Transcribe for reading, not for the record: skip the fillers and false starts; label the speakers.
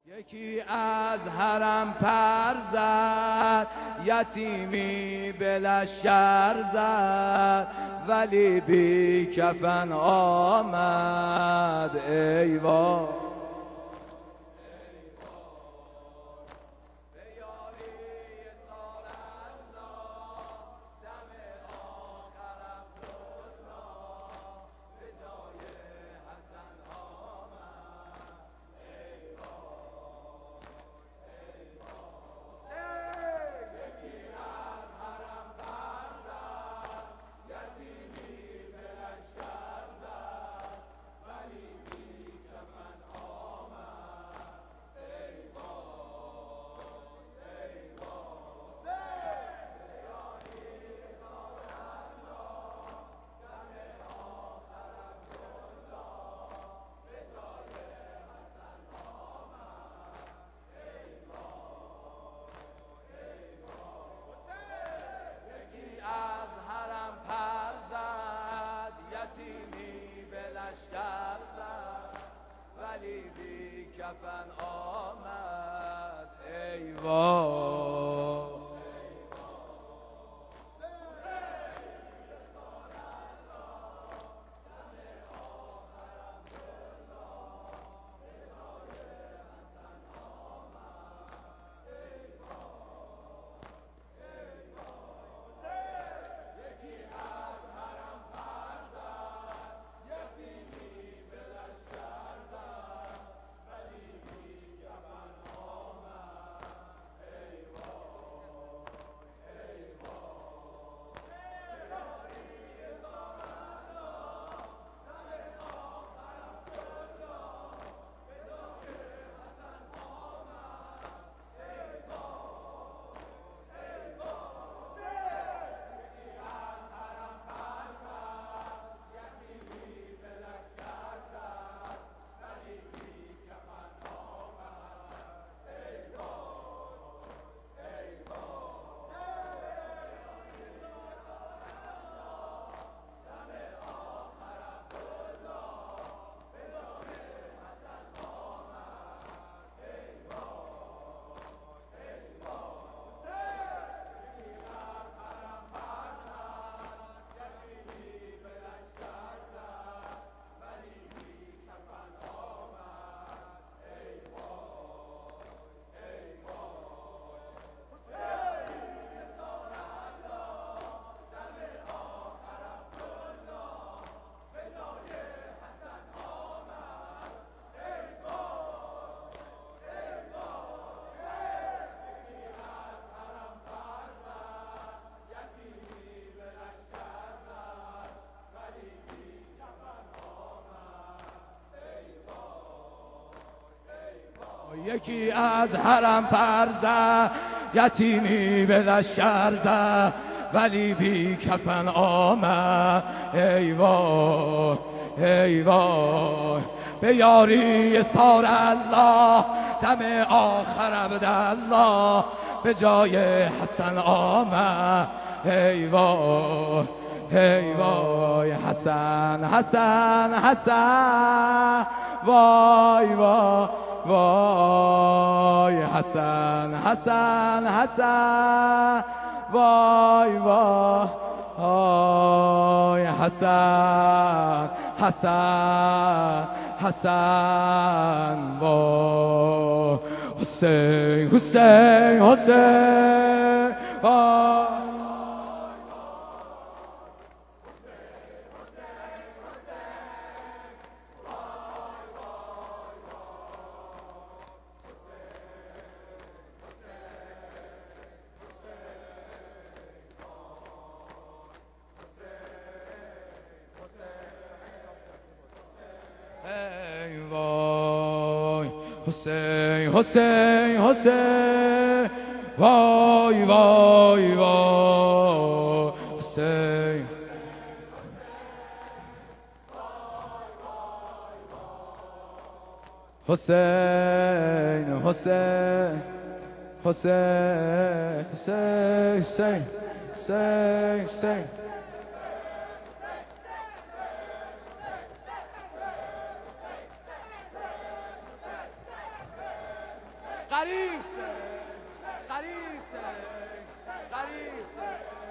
Speaker 1: یکی از حرم پر زد، یتیمی به لشکر زد، ولی بی کفن آمد. ای وای ولی بی کفن آمد. ای وای یکی از حرم پر زد، یتیمی به لشکر زد، ولی بی کفن آمد. ای وای ای وای به یاری سار الله، دم آخر عبدالله به جای حسن آمد. ای وای ای وای حسن حسن حسن، وای وای وای حسن حسن حسن، وای وای حسن حسن حسن، وای حسین حسین حسین، وای حسین حسین حسین، وای وای وای حسین. حسین حسین حسین حسین حسین حسین غریق سه غریق سه غریق سه